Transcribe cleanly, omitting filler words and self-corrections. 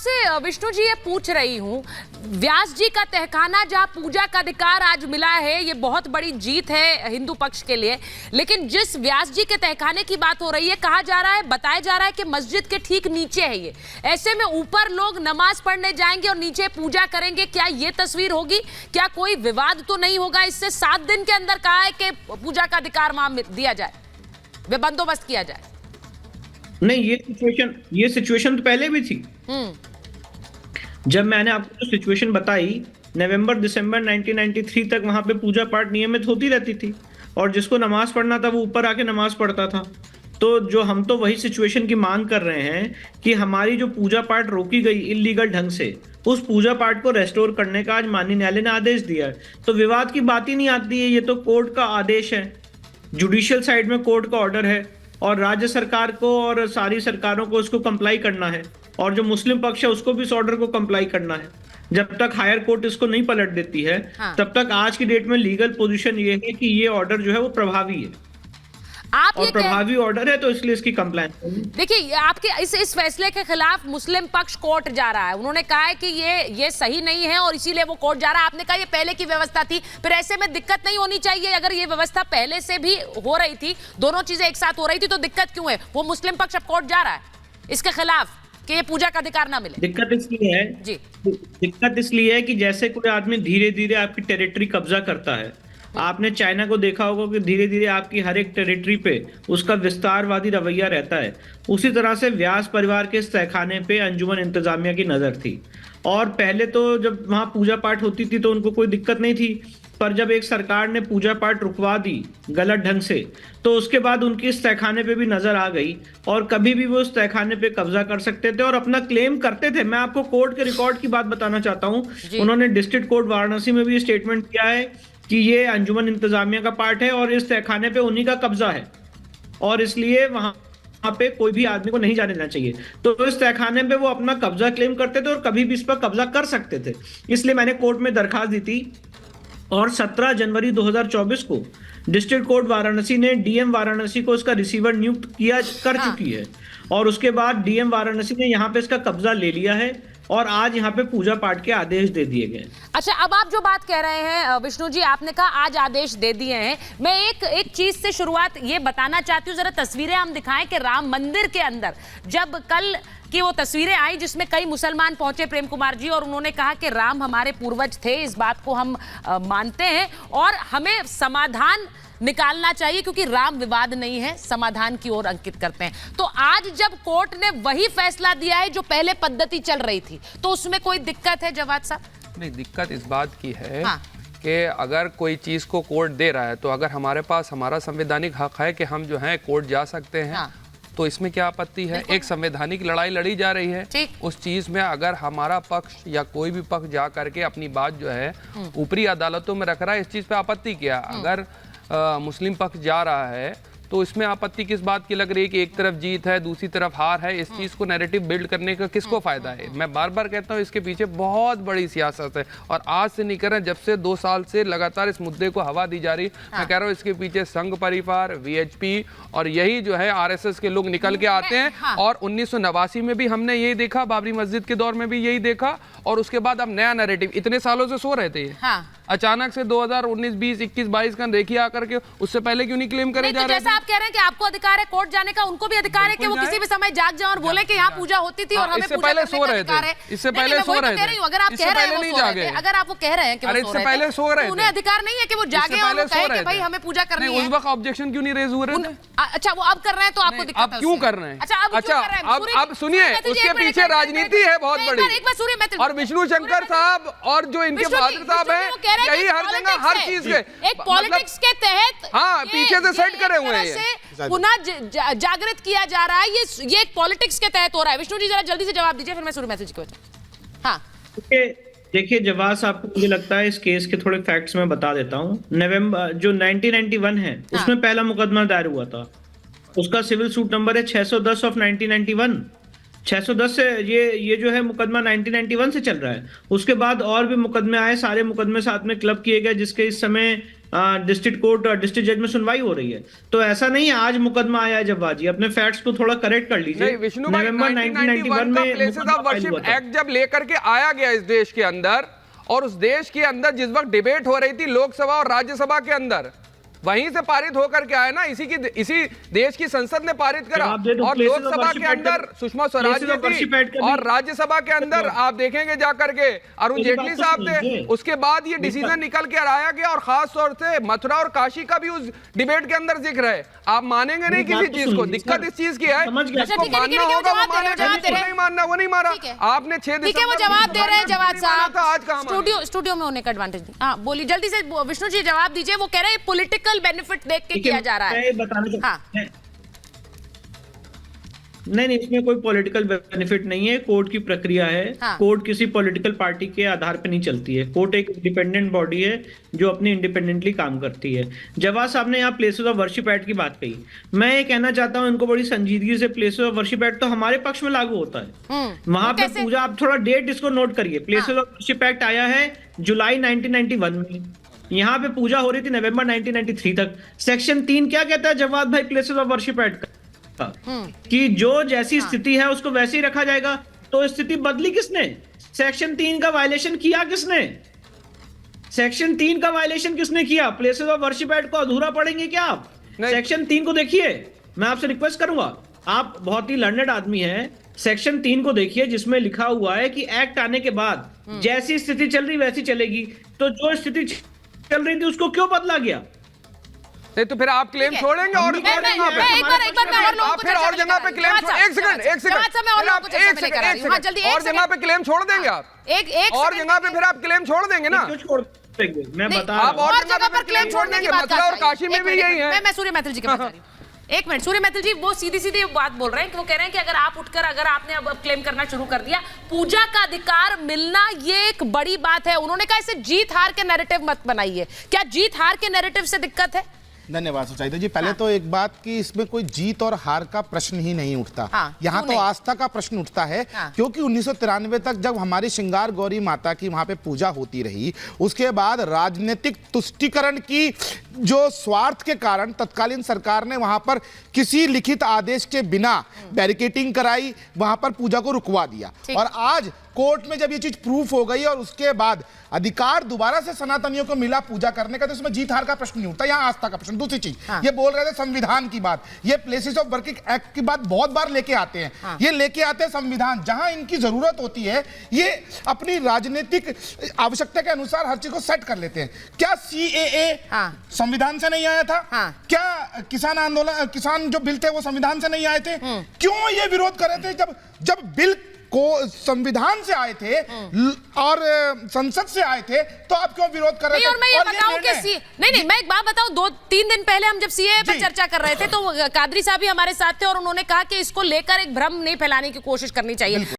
आपसे विष्णु जी ये पूछ रही हूँ, व्यास जी का तहखाना जहाँ पूजा का अधिकार आज मिला है, ये बहुत बड़ी जीत है हिंदू पक्ष के लिए। लेकिन जिस व्यास जी के तहखाने की बात हो रही है, कहा जा रहा है, बताया जा रहा है कि मस्जिद के ठीक नीचे है ये। ऐसे में ऊपर लोग नमाज पढ़ने जाएंगे और नीचे पूजा करेंगे, क्या ये तस्वीर होगी? क्या कोई विवाद तो नहीं होगा इससे? 7 दिन के अंदर कहा है कि पूजा का अधिकार वहां दिया जाए, वे बंदोबस्त किया जाए। नहीं, ये सिचुएशन तो पहले भी थी। जब मैंने आपको जो सिचुएशन बताई, नवंबर दिसंबर 1993 तक वहां पे पूजा पाठ नियमित होती रहती थी और जिसको नमाज पढ़ना था वो ऊपर आके नमाज पढ़ता था। तो जो हम तो वही सिचुएशन की मांग कर रहे हैं कि हमारी जो पूजा पाठ रोकी गई इल्लीगल ढंग से, उस पूजा पाठ को रेस्टोर करने का आज माननीय न्यायालय ने आदेश दिया है। तो विवाद की बात ही नहीं आती है, ये तो कोर्ट का आदेश है, जुडिशियल साइड में कोर्ट का ऑर्डर है और राज्य सरकार को और सारी सरकारों को इसको कंप्लाई करना है और जो मुस्लिम पक्ष है उसको भी इस ऑर्डर को कंप्लाई करना है। जब तक हायर कोर्ट इसको नहीं पलट देती है, तब तक आज की डेट में लीगल पोजीशन ये है कि ये ऑर्डर जो है वो प्रभावी है। आप और प्रभावी ऑर्डर है तो इसलिए इसकी कंप्लायंस। देखिए, आपके इस फैसले के खिलाफ मुस्लिम पक्ष कोर्ट जा रहा है। उन्होंने कहा है कि ये सही नहीं है और इसीलिए वो कोर्ट जा रहा है। आपने कहा ये पहले की व्यवस्था थी, फिर ऐसे में दिक्कत नहीं होनी चाहिए। अगर ये व्यवस्था पहले से भी हो रही थी, दोनों चीजें एक साथ हो रही थी, तो दिक्कत क्यों है? वो मुस्लिम पक्ष अब कोर्ट जा रहा है इसके खिलाफ कि ये पूजा का अधिकार ना मिले। दिक्कत इसलिए है जी, दिक्कत इसलिए है कि जैसे कोई आदमी धीरे धीरे आपकी टेरिटरी कब्जा करता है, आपने चाइना को देखा होगा कि धीरे धीरे आपकी हर एक टेरिटरी पे उसका विस्तारवादी रवैया रहता है। उसी तरह से व्यास परिवार के इस तहखाने पे अंजुमन इंतजामिया की नजर थी और पहले तो जब वहां पूजा पाठ होती थी तो उनको कोई दिक्कत नहीं थी, पर जब एक सरकार ने पूजा पाठ रुकवा दी गलत ढंग से, तो उसके बाद उनकी इस तहखाने पे भी नजर आ गई और कभी भी वो उस तहखाने पे कब्जा कर सकते थे और अपना क्लेम करते थे। मैं आपको कोर्ट के रिकॉर्ड की बात बताना चाहता हूँ। उन्होंने डिस्ट्रिक्ट कोर्ट वाराणसी में भी स्टेटमेंट किया है कि ये अंजुमन इंतजामिया का पार्ट है और इस तहखाने पे उन्हीं का कब्जा है और इसलिए वहां पे कोई भी आदमी को नहीं जाने देना चाहिए। तो इस तहखाने पे वो अपना कब्जा क्लेम करते थे और कभी भी इस पर कब्जा कर सकते थे। इसलिए मैंने कोर्ट में दरखास्त दी थी और 17 जनवरी 2024 को डिस्ट्रिक्ट कोर्ट वाराणसी ने डीएम वाराणसी को इसका रिसीवर नियुक्त कर चुकी है और उसके बाद डीएम वाराणसी ने यहाँ पे इसका कब्जा ले लिया है और आज यहाँ पे पूजा पाठ के आदेश दे दिए गए। अच्छा, अब आप जो बात कह रहे हैं विष्णु जी, आपने कहा आज आदेश दे दिए हैं। मैं एक चीज से शुरुआत ये बताना चाहती हूँ, जरा तस्वीरें हम दिखाएं कि राम मंदिर के अंदर जब कल की वो तस्वीरें आई जिसमें कई मुसलमान पहुंचे, प्रेम कुमार जी, और उन्होंने कहा कि राम हमारे पूर्वज थे, इस बात को हम मानते हैं और हमें समाधान निकालना चाहिए क्योंकि राम विवाद नहीं है, समाधान की ओर अंकित करते हैं। तो आज जब कोर्ट ने वही फैसला दिया है जो पहले पद्धति चल रही थी, तो उसमें कोई दिक्कत है जवाद साहब? नहीं, दिक्कत इस बात की है कि अगर कोई चीज को कोर्ट दे रहा है तो अगर हमारे पास हमारा संवैधानिक हक है कि हम जो है कोर्ट जा सकते हैं, तो इसमें क्या आपत्ति है? एक संवैधानिक लड़ाई लड़ी जा रही है, उस चीज में अगर हमारा पक्ष या कोई भी पक्ष जा करके अपनी बात जो है ऊपरी अदालतों में रख रहा है, इस चीज पे आपत्ति क्या? अगर मुस्लिम पक्ष जा रहा है तो इसमें आपत्ति किस बात की लग रही है कि एक तरफ जीत है दूसरी तरफ हार है? इस चीज को नैरेटिव बिल्ड करने का किसको फायदा है? मैं बार बार कहता हूँ इसके पीछे बहुत बड़ी सियासत है और आज से नहीं कर रहे, जब से 2 साल से लगातार इस मुद्दे को हवा दी जा रही। मैं कह रहा हूँ इसके पीछे संघ परिवार, वीएचपी और यही जो है आरएसएस के लोग निकल के आते हैं। और 1989 में भी हमने यही देखा, बाबरी मस्जिद के दौर में भी यही देखा और उसके बाद अब नया नैरेटिव। इतने सालों से सो रहे थे, अचानक से 2019, 20, 21, 22 का देखिए आकर के, उससे पहले क्यों नहीं क्लेम करे जा रहे? जैसा आप कह रहे हैं कि आपको अधिकार है कोर्ट जाने का, उनको भी अधिकार है कि वो किसी भी समय जाग जाए और बोले कि यहाँ पूजा होती थी और हमें इससे पहले सो रहे थे, इससे पहले सो रहे थे। अगर आप कह रहे हैं नहीं जागे, अगर आप वो कह रहे हैं कि इससे पहले सो रहे थे, उन्हें अधिकार नहीं है कि वो जागे और कहे कि भाई हमें पूजा करनी है। उस वक्त ऑब्जेक्शन क्यों नहीं रेज हुए थे? अच्छा, वो अब कर रहे हैं तो आपको दिक्कत है? अब क्यों कर रहे हैं? अच्छा, अब सुनिए, उसके पीछे राजनीति है बहुत बड़ी। और विष्णु शंकर साहब और जो इनके फादर साहब हैं, यही हर जगह हर चीज के एक पॉलिटिक्स के तहत पीछे से सेट करे हुए हैं, पुनः जागृत किया जा रहा है। ये एक पॉलिटिक्स के तहत हो रहा है। विष्णु जी जरा जल्दी से जवाब दीजिए, फिर मैं सूर्य मैसेज को। देखिए जवाब साहब, मुझे लगता है इस केस के थोड़े फैक्ट्स मैं बता देता हूँ। नवंबर जो 1991 है उसमें पहला मुकदमा दायर हुआ था, उसका सिविल सूट नंबर है 610 ऑफ 1991। 610 से ये जो है मुकदमा 1991 से चल रहा है। उसके बाद और भी मुकदमे आए, सारे मुकदमे साथ में क्लब किए गए, जिसके इस समय डिस्ट्रिक्ट कोर्ट डिस्ट्रिक्ट जज में सुनवाई हो रही है। तो ऐसा नहीं है आज मुकदमा आया है जवाद जी, अपने फैक्ट्स को थोड़ा करेक्ट कर लीजिए। नहीं विष्णु भाई, नवंबर 1991 का में प्लेसेस मुकदमा ऑफ फाइल हुआ वर्शिप था। एक्ट जब लेकर के आया गया इस देश के अंदर, और उस देश के अंदर जिस वक्त डिबेट हो रही थी लोकसभा और राज्यसभा के अंदर, वहीं से पारित होकर के आया ना, इसी देश की संसद ने पारित करा। और लोकसभा के अंदर सुषमा स्वराज जी थी और राज्यसभा के अंदर आप देखेंगे जाकर के अरुण जेटली साहब थे। उसके बाद ये डिसीजन निकल के आया गया, और खास तौर से मथुरा और काशी का भी उस डिबेट के अंदर जिक्र है। आप मानेंगे नहीं किसी चीज को, दिक्कत इस चीज की है जिसको मानना होगा वो मानेगा, नहीं मानना वो नहीं माना। आपने 6 दिसंबर वो जवाब दे रहे हैं जवाब साहब, आज कहां स्टूडियो में होने का एडवांटेज नहीं। हाँ बोलिए जल्दी से विष्णु जी जवाब दीजिए। वो कह रहे हैं पॉलिटिकल बेनिफिट देख के किया जा रहा है। बताना नहीं, इसमें कोई पॉलिटिकल बेनिफिट नहीं है। कोर्ट की प्रक्रिया है। कोर्ट किसी पॉलिटिकल पार्टी के आधार पर नहीं चलती है। कोर्ट एक इंडिपेंडेंट बॉडी है जो अपनी इंडिपेंडेंटली काम करती है। जवाद साहब ने यहाँ प्लेसेस ऑफ वर्शिप एक्ट की बात कही, मैं ये कहना चाहता हूँ इनको बड़ी संजीदगी से, प्लेसेस ऑफ वर्शिप एक्ट तो हमारे पक्ष में लागू होता है। वहां पे पूजा, आप थोड़ा डेट इसको नोट करिए। प्लेसेस ऑफ वर्शिप एक्ट आया है जुलाई 1991 में, यहाँ पे पूजा हो रही थी नवंबर 1993 तक। सेक्शन 3 क्या कहता है जवाद भाई प्लेसेस ऑफ वर्शिप एक्ट का? कि जो जैसी स्थिति है उसको वैसे ही रखा जाएगा। तो स्थिति बदली किसने? सेक्शन 3 का वायलेशन किया किसने? सेक्शन 3 का वायलेशन किसने किया? प्लेसेस ऑफ वर्शिप एक्ट को अधूरा पढ़ेंगे क्या आप? सेक्शन 3 को देखिए, मैं आपसे रिक्वेस्ट करूंगा, आप बहुत ही लर्नेड आदमी हैं, सेक्शन 3 को देखिए जिसमें लिखा हुआ है कि एक्ट आने के बाद जैसी स्थिति चल रही वैसी चलेगी। तो जो स्थिति चल रही थी उसको क्यों बदला गया? नहीं तो फिर आप क्लेम छोड़ेंगे और एक बार मैं और लोगों को फिर और जगह पे क्लेम एक सेकंड और जगह पे क्लेम छोड़ देंगे आप? एक और जगह पे फिर आप क्लेम छोड़ देंगे ना? मैं बता आप और जगह पर क्लेम छोड़ देंगे। मथुरा और काशी में भी यही है। मैं सूर्य मैथिल जी के पास जा रही हूं। एक मिनट, सूर्य मैथिल जी वो सीधी सीधी बात बोल रहे हैं कि वो कह रहे हैं कि अगर आप उठकर अगर आपने अब क्लेम करना शुरू कर दिया, पूजा का अधिकार मिलना ये एक बड़ी बात है। उन्होंने कहा इसे जीत हार के नैरेटिव मत बनाइए। क्या जीत हार के नैरेटिव से दिक्कत है? धन्यवाद सुचाइता जी। पहले तो एक बात कि इसमें कोई जीत और हार का प्रश्न ही नहीं उठता। यहाँ तो आस्था का प्रश्न उठता है। क्योंकि 1993 तक जब हमारी श्रृंगार गौरी माता की वहां पे पूजा होती रही, उसके बाद राजनीतिक तुष्टीकरण की जो स्वार्थ के कारण तत्कालीन सरकार ने वहां पर किसी लिखित आदेश के बिना बैरिकेटिंग कराई, वहां पर पूजा को रुकवा दिया। और आज कोर्ट में जब ये चीज प्रूफ हो गई और उसके बाद अधिकार दोबारा से सनातनियों को मिला पूजा करने का, तो इसमें जीत हार का प्रश्न नहीं उठता, यहाँ आस्था का प्रश्न। दूसरी चीज, ये बोल रहे थे संविधान की बात, ये प्लेसेस ऑफ वर्शिप एक्ट की बात बहुत बार लेके आते हैं। ये लेके आते हैं संविधान, जहां इनकी जरूरत होती है ये अपनी राजनीतिक आवश्यकता के अनुसार हर चीज को सेट कर लेते हैं। क्या CAA संविधान से नहीं आया था? क्या किसान आंदोलन, किसान जो बिल थे वो संविधान से नहीं आए थे? क्यों ये विरोध कर रहे थे? जब बिल को संविधान से आए थे और संसद से आए थे, तो आप क्यों विरोध कर रहे थे? और मैं ये बताऊं कि नहीं, मैं एक बात बताऊं, 2-3 दिन पहले हम जब CAA पर चर्चा कर रहे थे तो कादरी साहब भी हमारे साथ थे और उन्होंने कहा कि इसको लेकर एक भ्रम नहीं फैलाने की कोशिश करनी चाहिए।